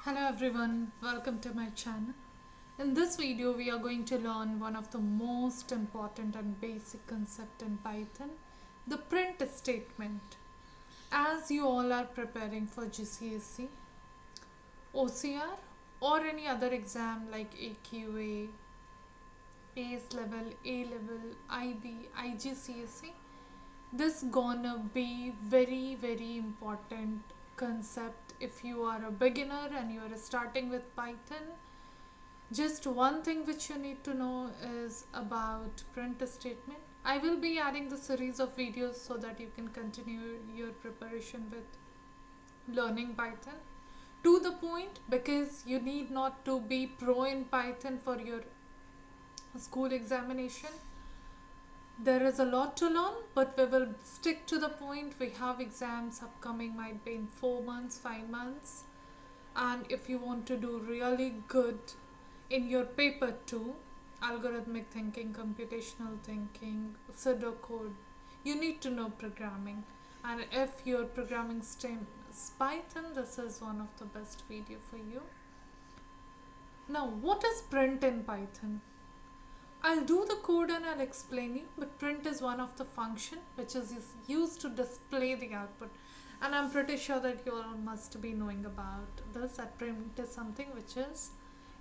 Hello everyone, welcome to my channel. In this video we are going to learn one of the most important and basic concept in Python, the print statement. As you all are preparing for GCSE, OCR or any other exam like AQA, AS Level, A Level, IB, IGCSE, this gonna be very important concept if you are a beginner and you are starting with Python. Just one thing which you need to know is about print statement. I will be adding the series of videos so that you can continue your preparation with learning Python to the point, because you need not to be pro in Python for your school examination. There is a lot to learn, but we will stick to the point. We have exams upcoming, might be in 4 months, 5 months. And if you want to do really good in your paper 2, algorithmic thinking, computational thinking, pseudocode, you need to know programming. And if your programming STEM is Python, this is one of the best video for you. Now, what is print in Python? I'll do the code and I'll explain you, but print is one of the function which is used to display the output. And I'm pretty sure that you all must be knowing about this, that print is something which is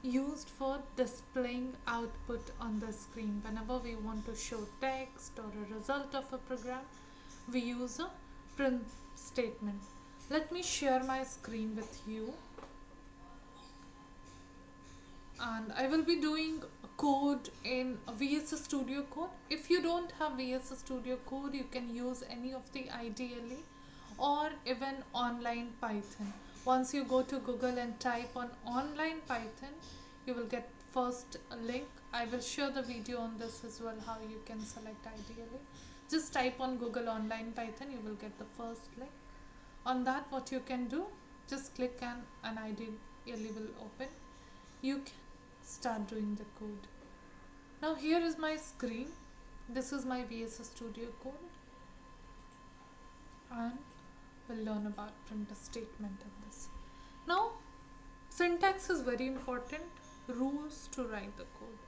used for displaying output on the screen. Whenever we want to show text or a result of a program, we use a print statement. Let me share my screen with you. And I will be doing code in VS Studio Code. If you don't have VS Studio Code, you can use any of the IDLE or even online Python. Once you go to Google and type on online Python, you will get first link. I will share the video on this as well, how you can select IDLE. Just type on Google online Python, you will get the first link. On that, what you can do, just click and an IDLE will open. You can start doing the code. Now here is my screen. This is my VS Studio Code, and we'll learn about print statement in this. Now syntax is very important. Rules to write the code.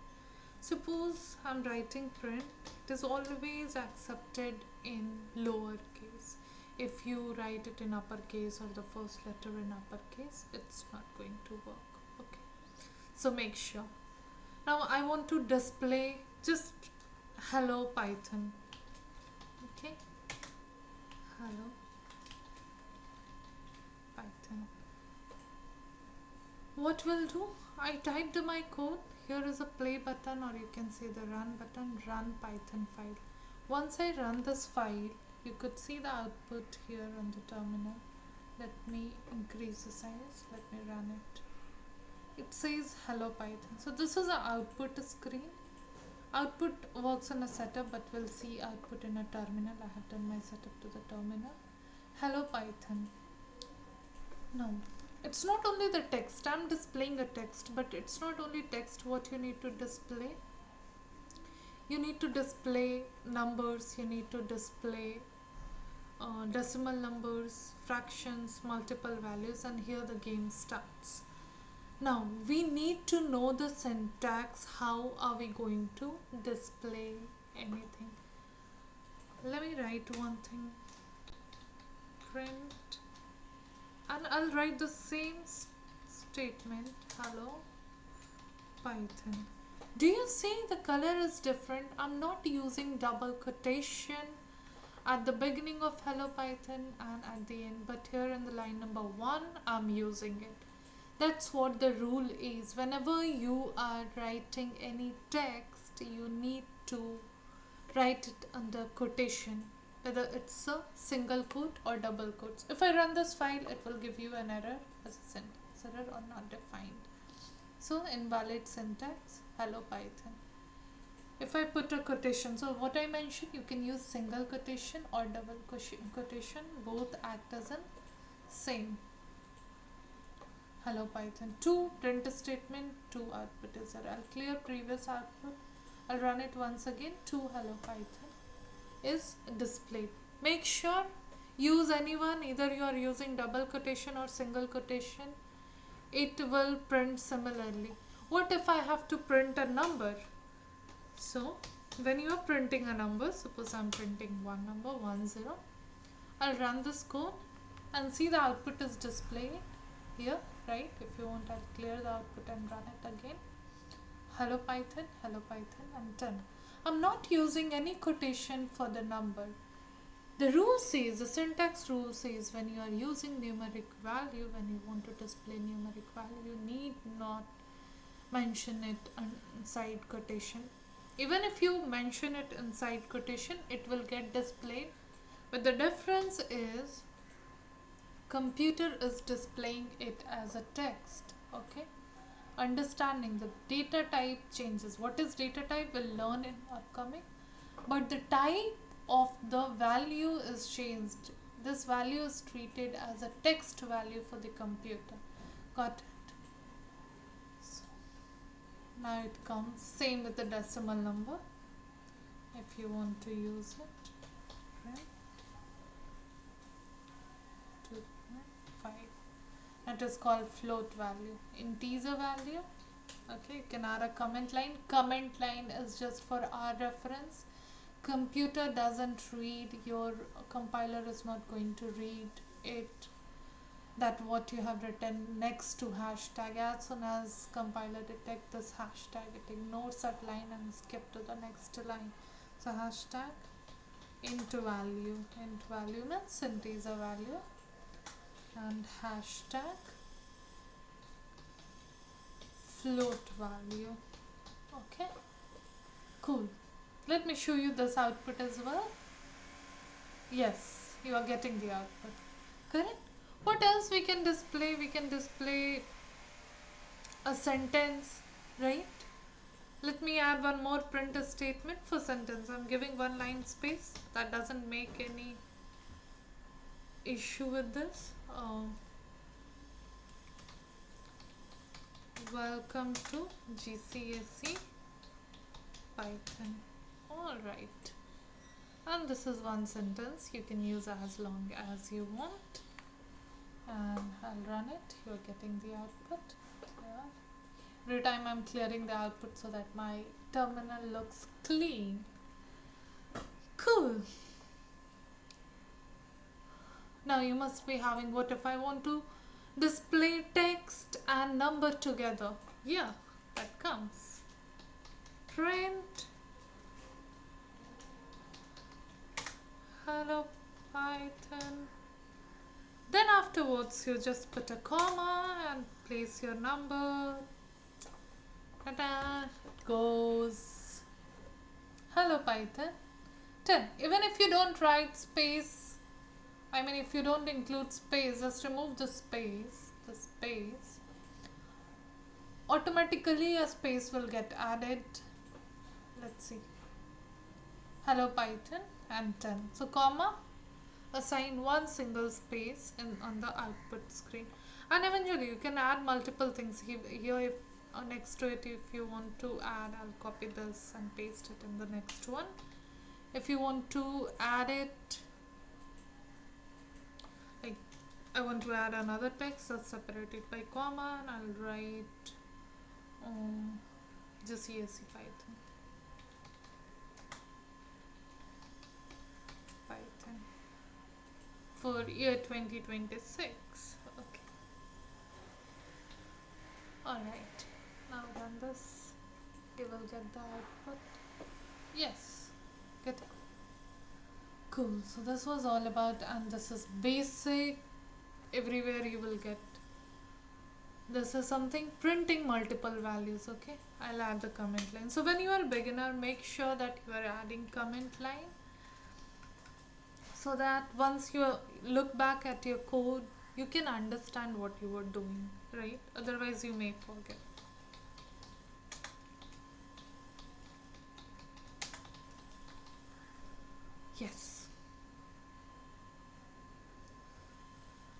Suppose I'm writing print, it is always accepted in lowercase. If you write it in uppercase or the first letter in uppercase, it's not going to work. Okay, so make sure. Now I want to display just hello Python. Okay, hello Python. What will do? I typed my code. Here is a play button, or you can say the run button, run Python file. Once I run this file, you could see the output here on the terminal. Let me increase the size. Let me run it. It says hello Python. So this is the output screen. Output works on a setup, but we'll see output in a terminal. I have done my setup to the terminal. Hello Python. Now, it's not only the text. I'm displaying a text, but it's not only text. What you need to display? You need to display numbers. You need to display decimal numbers, fractions, multiple values, and here the game starts. Now we need to know the syntax. How are we going to display anything? Let me write one thing. Print, and I'll write the same statement, hello Python. Do you see the color is different? I'm not using double quotation at the beginning of hello Python and at the end, but here in the line number 1 I'm using it. That's what the rule is. Whenever you are writing any text, you need to write it under quotation, whether it's a single quote or double quotes. If I run this file, it will give you an error as a syntax error or not defined. So invalid syntax, hello Python. If I put a quotation, so what I mentioned, you can use single quotation or double quotation, both act as a same. Hello Python. 2 print statement, 2 output is there. I'll clear previous output. I'll run it once again. 2 hello Python is displayed. Make sure use anyone, either you are using double quotation or single quotation. it will print similarly. What if I have to print a number? So when you are printing a number, suppose I'm printing one number 10, I'll run this code and see the output is displayed here, right? If you want, I'll clear the output and run it again. Hello Python, and 10. I'm not using any quotation for the number. The rule says, the syntax rule says, when you are using numeric value, when you want to display numeric value, you need not mention it inside quotation. Even if you mention it inside quotation, it will get displayed. But the difference is, computer is displaying it as a text, okay? Understanding the data type changes. What is data type? We'll learn in upcoming. But the type of the value is changed. This value is treated as a text value for the computer. Got it? So now it comes same with the decimal number if you want to use it. Right? 2.5. It is called float value. Integer value. Okay, you can add a comment line. Comment line is just for our reference. Computer doesn't read, your compiler is not going to read it, that what you have written next to hashtag. As soon as compiler detect this hashtag, it ignores that line and skip to the next line. So hashtag int value means integer value, and hashtag float value. Okay, cool. Let me show you this output as well. Yes, you are getting the output. Correct? What else we can display? We can display a sentence, right? Let me add one more print statement for sentence. I'm giving one line space. That doesn't make any issue with this. Welcome to GCSE Python. Alright, and this is one sentence. You can use as long as you want, and I'll run it. You're getting the output. Yeah. Every time I'm clearing the output so that my terminal looks clean. Cool. Now you must be having, what if I want to display text and number together? Yeah, that comes. Print hello Python. Then afterwards you just put a comma and place your number. Ta-da! It goes hello Python 10. Even if you don't write space, I mean if you don't include space, just remove the space, automatically a space will get added. Let's see, hello Python and 10. So comma, assign one single space on the output screen, and eventually you can add multiple things here. If next to it, if you want to add, I'll copy this and paste it in the next one. If you want to add it, like I want to add another text, I'll separate it by comma and I'll write GCSE Python for year 2026. Okay. Alright, now run this. You will get the output. Yes, get it. Cool. So this was all about, and this is basic. Everywhere you will get. This is something printing multiple values. Okay, I'll add the comment line. So when you are a beginner, make sure that you are adding comment line, so that once you look back at your code, you can understand what you were doing, right? Otherwise you may forget. Yes.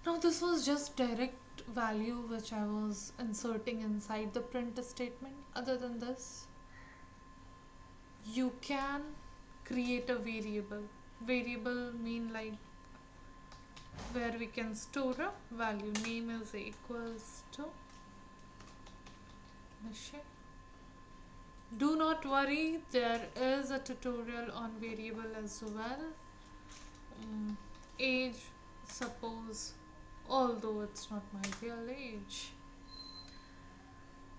Now this was just direct value which I was inserting inside the print statement. Other than this, you can create a variable. Variable mean like where we can store a value. Name is equals to Nishi. Do not worry, there is a tutorial on variable as well. Age, suppose, although it's not my real age,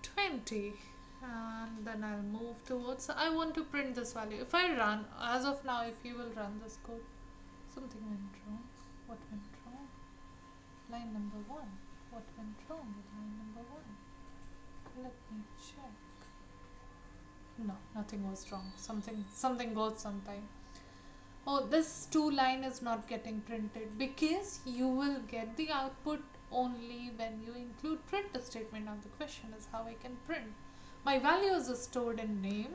20. And then I'll move towards, I want to print this value. If I run, as of now, if you will run this code, something went wrong. What went wrong? Line number 1. What went wrong with line number 1? Let me check. No, nothing was wrong. Something goes sometime. Oh, this 2 line is not getting printed because you will get the output only when you include print statement. Now the question is how I can print. My values are stored in name.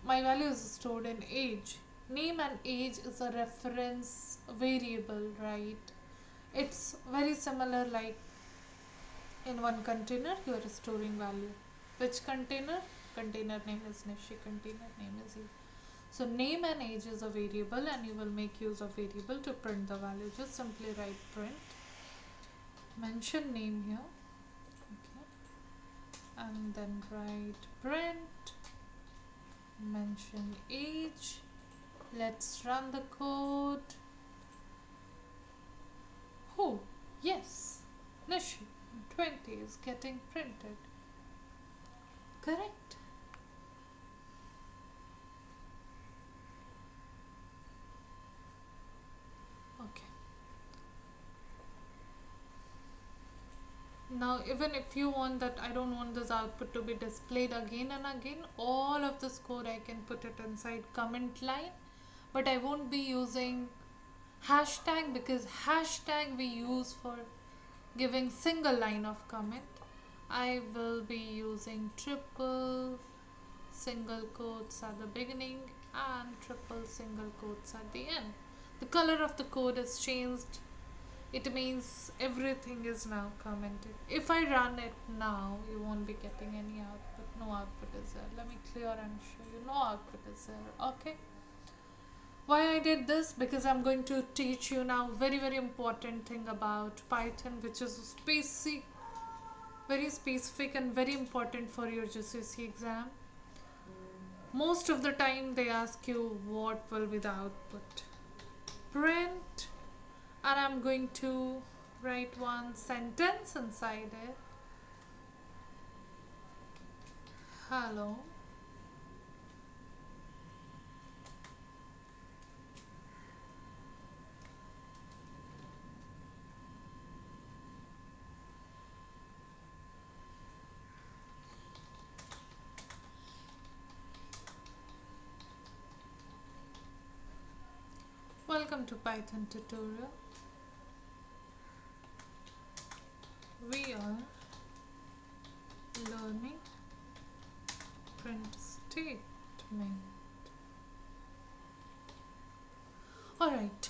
My values are stored in age. Name and age is a reference variable, right? It's very similar, like in one container you are storing value. Which container? Container name is Nishi, container name is E. So name and age is a variable and you will make use of variable to print the value. Just simply write print. Mention name here. Okay. And then write print. Mention age. Let's run the code. Oh, yes. Nishi 20 is getting printed. Correct? Okay. Now even if you want that, I don't want this output to be displayed again and again, all of this code I can put it inside comment line, but I won't be using hashtag because hashtag we use for giving single line of comment. I will be using triple single quotes at the beginning and triple single quotes at the end. The color of the code is changed. It means everything is now commented. If I run it now, you won't be getting any output. No output is there. Let me clear and show you. No output is there. Okay. Why I did this? Because I'm going to teach you now very important thing about Python, which is very specific and very important for your GCSE exam. Most of the time they ask you what will be the output. Print, and I'm going to write one sentence inside it. Hello. Welcome to Python tutorial. We are learning print statement. Alright,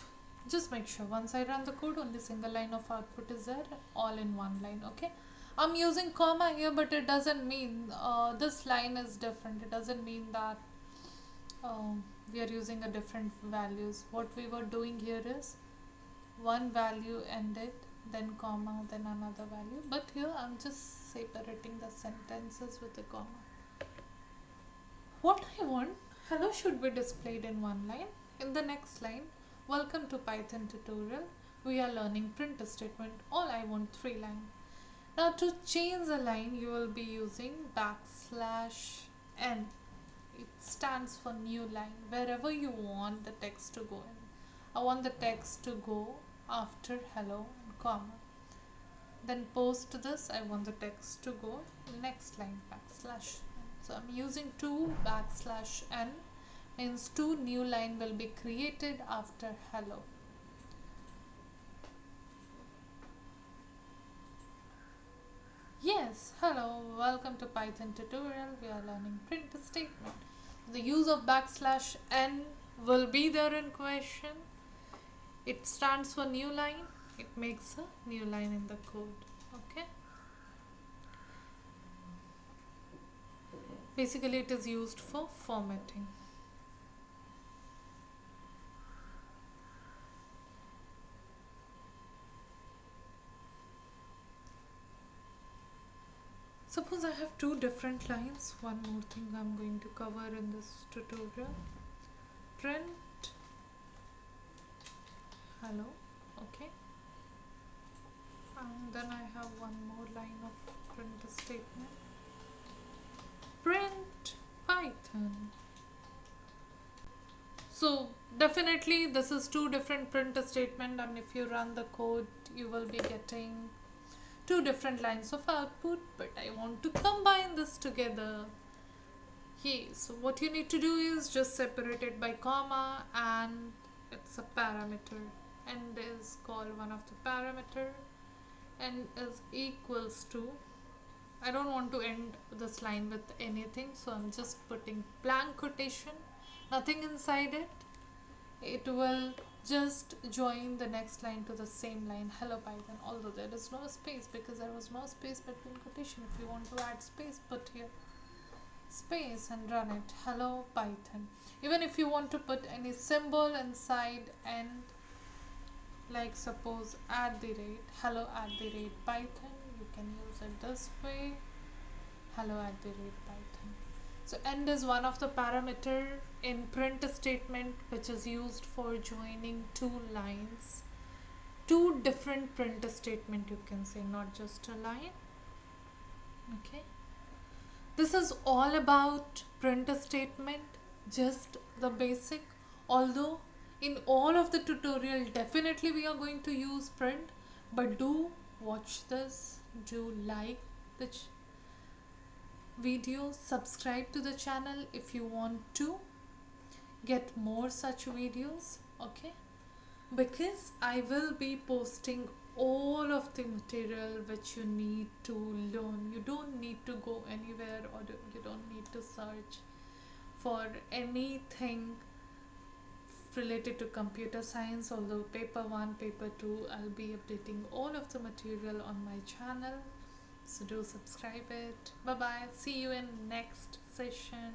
just make sure once I run the code, only single line of output is there, all in one line. Okay, I'm using comma here, but it doesn't mean this line is different. It doesn't mean that we are using a different values. What we were doing here is one value ended, then comma, then another value, but here I'm just separating the sentences with a comma. What I want, hello should be displayed in one line. In the next line, welcome to Python tutorial, we are learning print statement. All I want 3 lines. Now to change the line, you will be using \n. It stands for new line, wherever you want the text to go in. I want the text to go after hello and comma. Then post this, I want the text to go next line \n. So I'm using 2 \n, means 2 new line will be created after hello. Yes, hello, welcome to Python tutorial. We are learning print statement. The use of \n will be there in question. It stands for new line. It makes a new line in the code. Okay. Basically, it is used for formatting. Suppose I have two different lines. One more thing I'm going to cover in this tutorial. Print hello, okay, and then I have one more line of print statement. Print Python. So definitely this is two different print statement, and if you run the code you will be getting two different lines of output, but I want to combine this together. Okay, so what you need to do is just separate it by comma, and it's a parameter, and is called one of the parameter, and is equals to, I don't want to end this line with anything, so I'm just putting blank quotation, nothing inside it. It will just join the next line to the same line, hello Python, although there is no space because there was no space between quotation. If you want to add space, put here space and run it, hello Python. Even if you want to put any symbol inside, and like suppose at the rate, hello at the rate Python, you can use it this way, hello at the rate Python. So end is one of the parameter in print statement which is used for joining two lines, two different print statement, you can say, not just a line. Okay, this is all about print statement, just the basic. Although in all of the tutorial definitely we are going to use print, but do watch this, do like the video, subscribe to the channel if you want to get more such videos, okay, because I will be posting all of the material which you need to learn. You don't need to go anywhere, or you don't need to search for anything related to computer science. Although paper 1, paper 2, I'll be updating all of the material on my channel, so do subscribe it. Bye bye, see you in next session.